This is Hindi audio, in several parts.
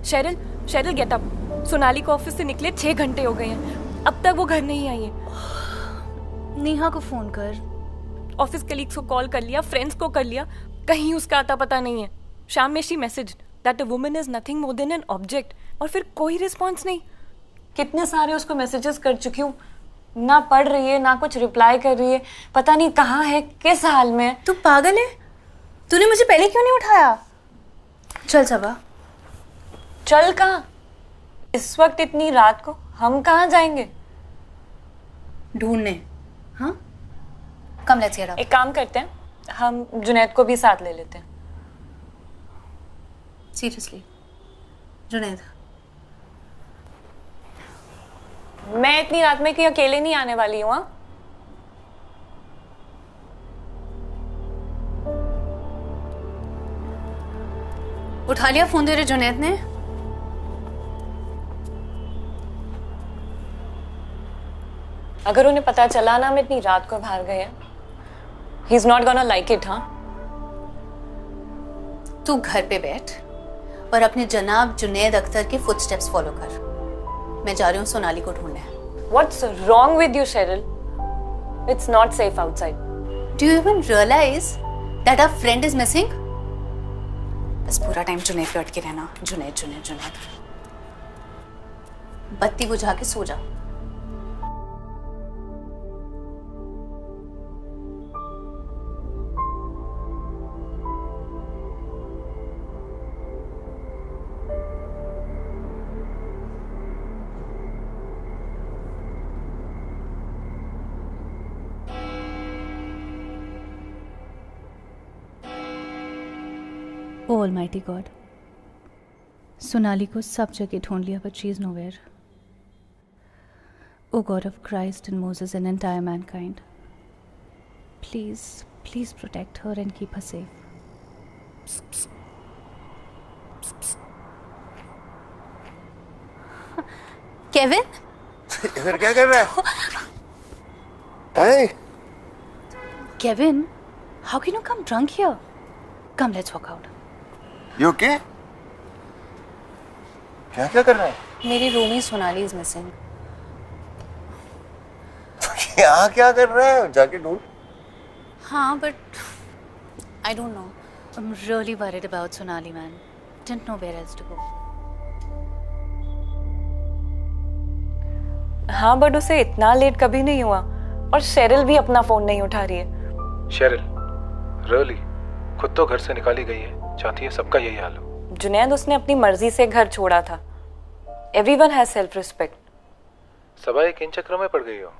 Sherrill, Sheryl get up. Sonali को ऑफिस से निकले 6 घंटे हो गए हैं, अब तक वो घर नहीं आई है। नेहा को फोन कर। ऑफिस कलीग्स को कॉल कर लिया, फ्रेंड्स को कर लिया, कहीं उसका आता पता नहीं है। शाम में she message that a woman is nothing more than an object, और फिर कोई रिस्पॉन्स नहीं। कितने सारे उसको मैसेजेस कर चुकी हूँ, ना पढ़ रही है ना कुछ रिप्लाई कर रही है, पता नहीं कहाँ है, किस हाल में है। तू पागल है? तूने मुझे पहले क्यों नहीं उठाया? चल सबा। चल कहाँ? इस वक्त इतनी रात को हम कहाँ जाएंगे? ढूंढने। हाँ, कम लेट्स गेट अप। एक काम करते हैं, हम जुनैद को भी साथ ले लेते हैं। सीरियसली जुनैद? मैं इतनी रात में कहीं अकेले नहीं आने वाली हूँ। उठा लिया फोन तेरे जुनैद ने? अगर उन्हें पता चला ना मैं इतनी रात को बाहर गए, he is not gonna like it. हाँ, तू घर पे बैठ और अपने जनाब जुनैद अख्तर के फुटस्टेप्स फॉलो कर। मैं जा रही हूँ सोनाली को ढूंढने। What's wrong with you, Cheryl? It's not safe outside. Do you even realize that our friend is missing? बस पूरा टाइम जुनैद पे अटके रहना, जुनैद जुनैद जुनैद। बत्ती बुझा के सो जा। Oh Almighty God, सोनाली को सब जगह ढूंढ लिया but she is nowhere. Oh God of Christ and Moses and entire mankind, please, please protect her and keep her safe. Kevin, इधर क्या कर रहा है? Hey. Kevin, how can you come drunk here? Come, let's walk out. You okay? क्या क्या कर रहा है? मेरी रूमी सोनाली इज मिसिंग। यहाँ क्या कर रहा है? जाके ढूंढ। हाँ, but I don't know. I'm really worried about Sonali, man. Didn't know where else to go. हाँ, बट उसे इतना लेट कभी नहीं हुआ, और शेरिल भी अपना फोन नहीं उठा रही है। शेरिल, रियली खुद तो घर से निकाली गई है, चाहती है सबका यही हाल हो। जुनैद, उसने अपनी मर्जी से घर छोड़ा था। Everyone has self-respect. सबा एक इन चक्रों में पड़ गई हो।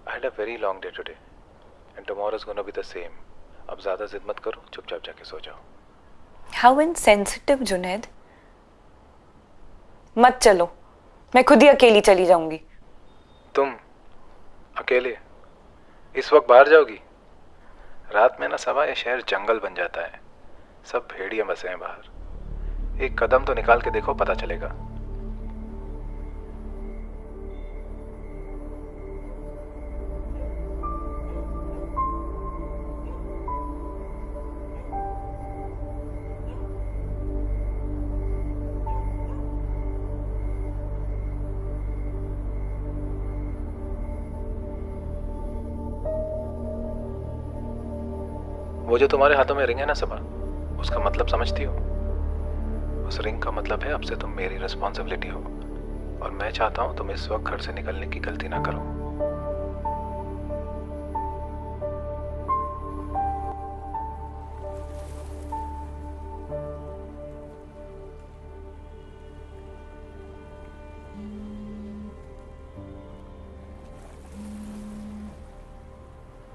I had a very long day today and tomorrow is gonna be the same. अब ज्यादा जिद मत करो, चुपचाप जाके सो जाओ। How insensitive, Junaid. मत चलो, मैं खुद ही अकेली चली जाऊंगी। तुम अकेले इस वक्त बाहर जाओगी? रात में ना सबा ये शहर जंगल बन जाता है, सब भेड़िए बसे हैं बाहर। एक कदम तो निकाल के देखो, पता चलेगा। वो जो तुम्हारे हाथों में रिंग है ना सबा, उसका मतलब समझती हो? उस रिंग का मतलब है अब से तुम मेरी रिस्पॉन्सिबिलिटी हो, और मैं चाहता हूं तुम इस वक्त घर से निकलने की गलती ना करो।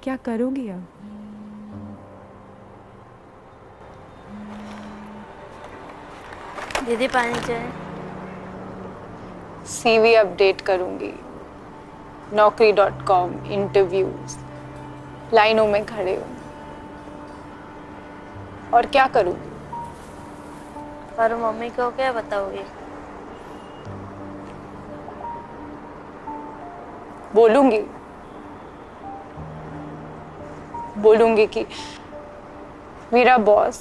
क्या करोगी अब? दीदी पानी चाहिए। CV अपडेट करूंगी, naukri.com, इंटरव्यूज, लाइनों में खड़े हूँ, और क्या करूंगी? और मम्मी को क्या बताओगे? बोलूंगी कि मेरा बॉस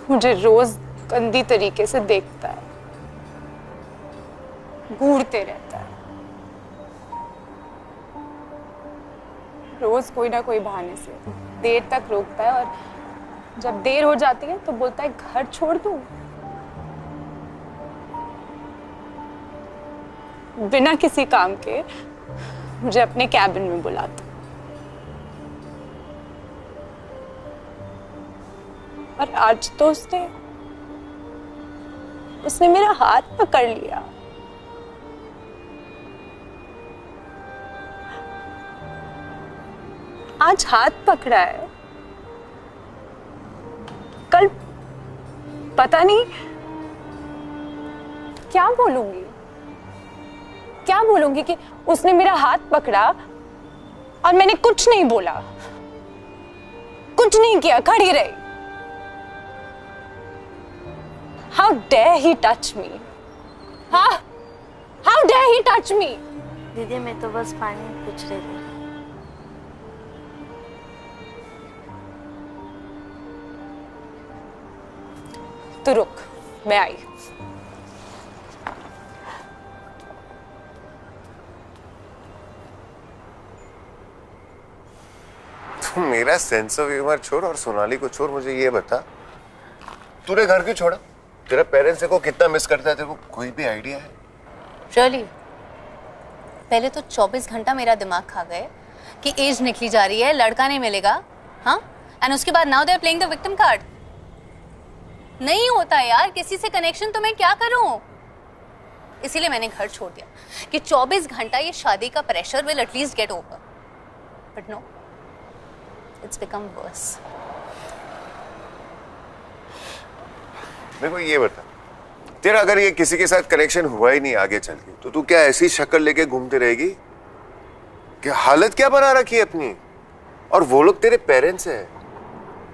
मुझे रोज गंदी तरीके से देखता है, घूरते रहता है। रोज कोई ना कोई बहाने से देर तक रोकता है और जब देर हो जाती है तो बोलता है घर छोड़ दूं। बिना किसी काम के मुझे अपने कैबिन में बुलाता और आज तो उसने मेरा हाथ पकड़ लिया। आज हाथ पकड़ा है, कल पता नहीं क्या बोलूंगी कि उसने मेरा हाथ पकड़ा और मैंने कुछ नहीं बोला, कुछ नहीं किया, खड़ी रही। How dare he touch me? हाँ, how dare he touch me? दीदी मैं तो बस पानी पूछ रही थी। तो रुक, मैं आई। तू मेरा सेंस ऑफ ह्यूमर छोड़ और सोनाली को छोड़, मुझे ये बता तूने घर क्यों छोड़ा? तेरा पेरेंट्स को कितना मिस करता है, तेरे को कोई भी आइडिया है? Really? पहले तो 24 घंटा मेरा दिमाग खा गए कि एज निकली जा रही है, लड़का नहीं मिलेगा, हाँ? एंड उसके बाद now they are playing the victim card. नहीं होता यार किसी से कनेक्शन, तो मैं क्या करूं? इसीलिए मैंने घर छोड़ दिया कि 24 घंटा ये शादी का pressure will at least get over. But no, it's become worse. मेरे को ये बता, तेरा अगर ये किसी के साथ कनेक्शन हुआ ही नहीं आगे चल के, तो तू क्या ऐसी शक्ल लेके घूमते रहेगी? क्या हालत क्या बना रखी है अपनी? और वो लोग तेरे पेरेंट्स हैं,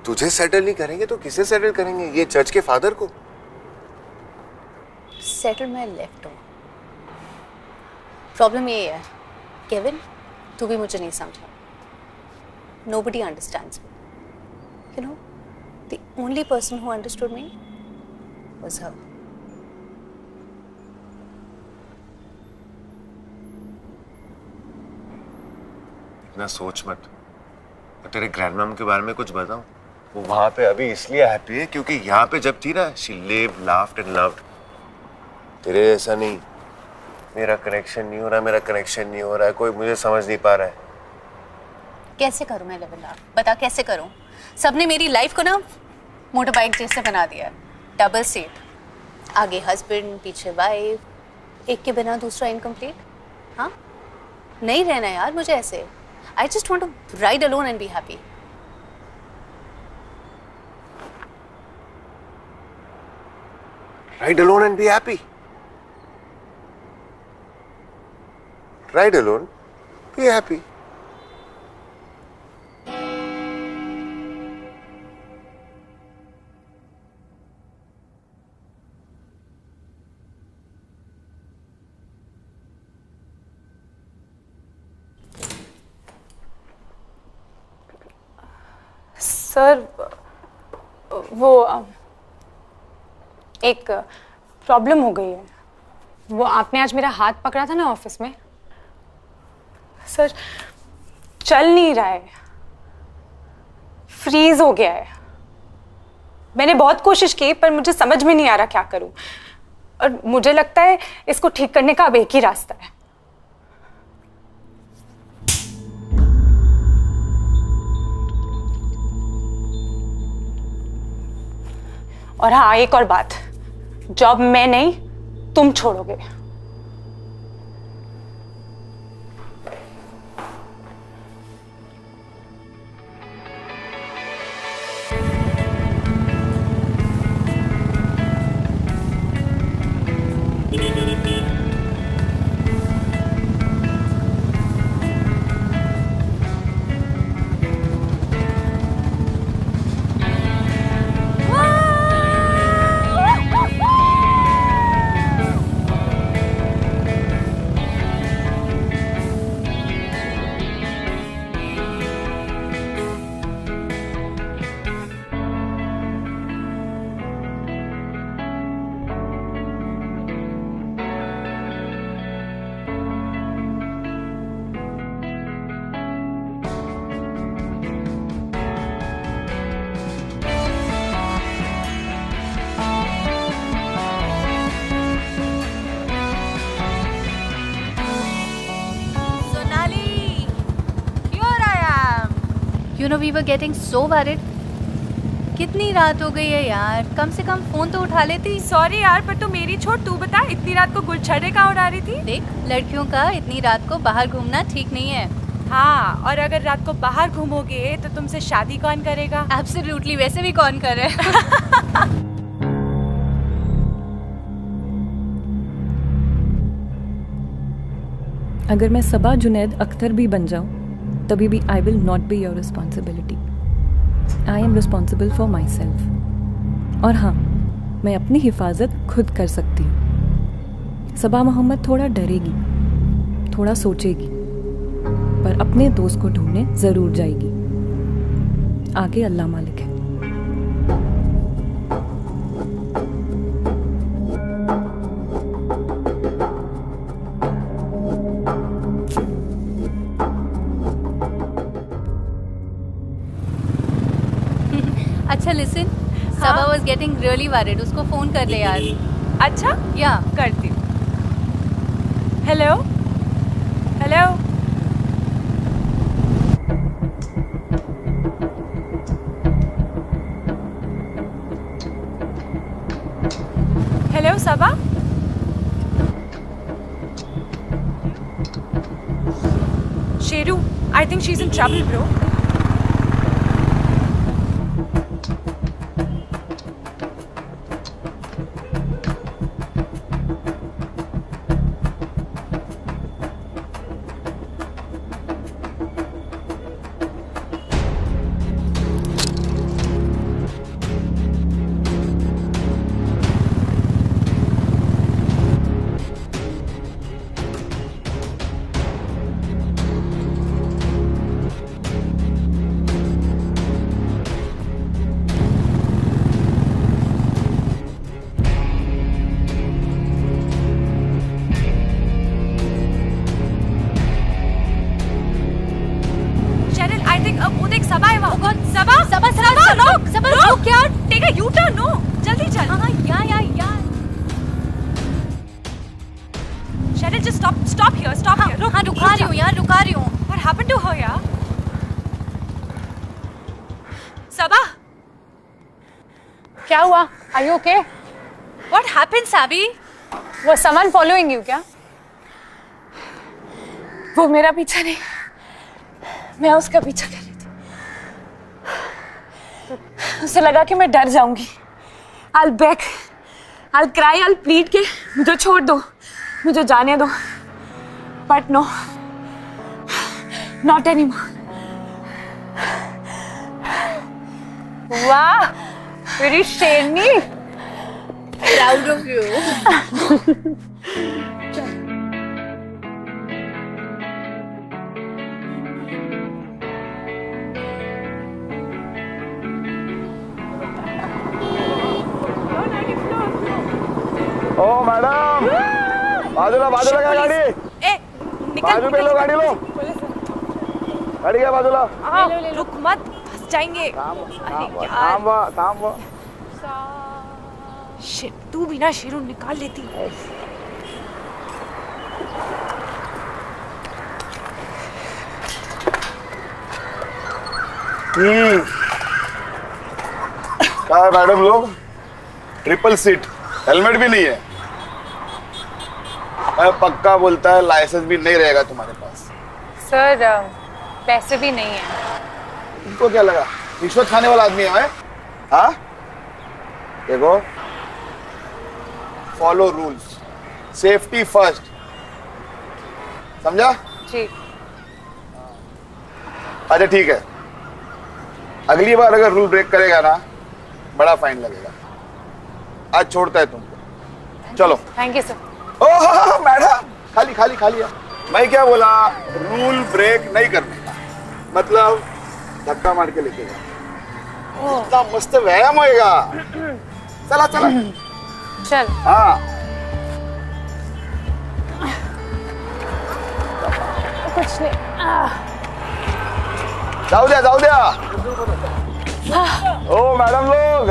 तुझे सेटल नहीं करेंगे तो किसे सेटल करेंगे? ये चर्च के फादर को? सेटल मैं लेफ्ट हूँ। प्रॉब्लम ये है केविन, तू भी मुझे नहीं समझा। Nobody understands me. You know, the only person who understood me was her. इतना सोच मत। और तेरे ग्रैंडमॉम के बारे में कुछ बताऊं? वो वहां पे अभी इसलिए हैप्पी है क्योंकि यहाँ पे जब थी ना, she lived, laughed and loved. तेरे ऐसा नहीं, मेरा कनेक्शन नहीं हो रहा है, कोई मुझे समझ नहीं पा रहा है। कैसे करूं मैं लेवल अप? बता कैसे करूं? सबने मेरी लाइफ को ना मोटर बाइक जैसे बना दिया है। डबल सीट, आगे हस्बैंड पीछे वाइफ, एक के बिना दूसरा इनकम्प्लीट। हाँ, नहीं रहना यार मुझे ऐसे। I just want to ride alone and be happy. Ride alone and be happy. Ride alone, be happy. Sir, वो एक प्रॉब्लम हो गई है। वो आपने आज मेरा हाथ पकड़ा था ना ऑफिस में, सर चल नहीं रहा है, फ्रीज हो गया है। मैंने बहुत कोशिश की पर मुझे समझ में नहीं आ रहा क्या करूं, और मुझे लगता है इसको ठीक करने का अब एक ही रास्ता है। और हाँ, एक और बात, जॉब मैं नहीं तुम छोड़ोगे। You know we were getting so worried. कितनी रात हो गई है यार, कम से कम फोन तो उठा लेती। सॉरी यार, पर तो मेरी छोड़, तू बता इतनी रात को गुलछड़े कहाँ उड़ा रही थी? देख, लड़कियों का इतनी रात को बाहर घूमना ठीक नहीं है। हाँ, और अगर रात को बाहर घूमोगे तो तुमसे शादी कौन करेगा? एब्सोल्युटली, वैसे भी कौन करे। अगर मैं सबा जुनैद अख्तर भी बन जाऊं तभी भी I will not be your responsibility. I am responsible for my self. और हाँ, मैं अपनी हिफाजत खुद कर सकती हूँ। सबा मोहम्मद थोड़ा डरेगी, थोड़ा सोचेगी, पर अपने दोस्त को ढूंढने जरूर जाएगी। आगे अल्लाह मालिक है। अच्छा listen, Saba was getting really worried, उसको फोन कर ले यार। अच्छा, या करती हूँ। Hello hello, hello Saba. Sheru, I think she is in trouble bro. क्या हुआ? Are you okay? What happened, Sabi? Was someone following you क्या? वो मेरा पीछा नहीं, मैं उसका पीछा कर रही थी। उसे लगा कि मैं डर जाऊंगी। I'll beg, I'll cry, I'll plead के मुझे छोड़ दो, मुझे जाने दो। But no, not anymore. वाह, मेरी शेरनी। Proud of you. ओ मैडम, बाजूला बाजूला क्या गाड़ी? ए, निकल, बाजू पे लो गाड़ी लो। गाड़ी क्या बाजूला? रुक मत, फंस जाएंगे। थाम। शिट, तू भी ना शेरू निकाल लेती। क्या है मैडम लोग? ट्रिपल सीट, हेलमेट भी नहीं है। मैं पक्का बोलता है लाइसेंस भी नहीं रहेगा तुम्हारे पास। सर, पैसे भी नहीं है। तुमको क्या लगा रिश्वत खाने वाला आदमी है मैं? हाँ, देखो, फॉलो रूल्स, सेफ्टी फर्स्ट, समझा? जी। अच्छा ठीक है, अगली बार अगर रूल ब्रेक करेगा ना, बड़ा फाइन लगेगा। आज छोड़ता है तुमको, चलो। Thank you sir. Oh madam, खाली। मैं क्या बोला? रूल ब्रेक नहीं करने का मतलब धक्का मार के लेके जा। इतना मस्त व्यायाम होएगा। चला चल। हाँ, कुछ नहीं। जाओ दिया। ओ मैडम लोग,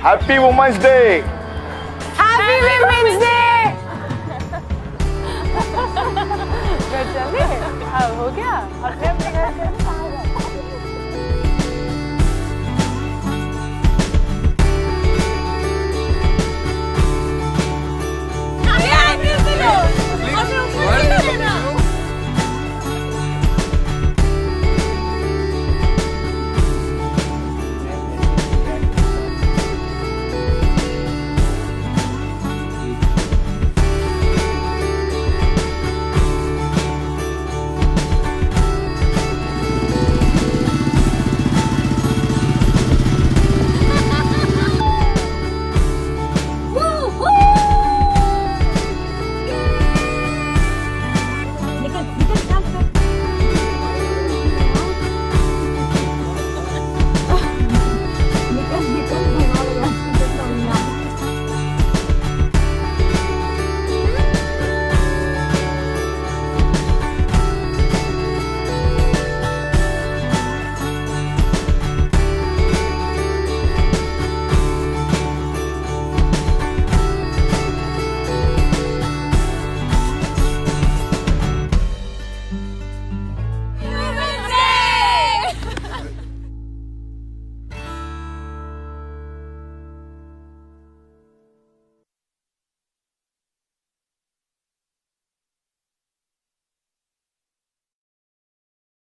happy women's day. Happy women's day. हो गया।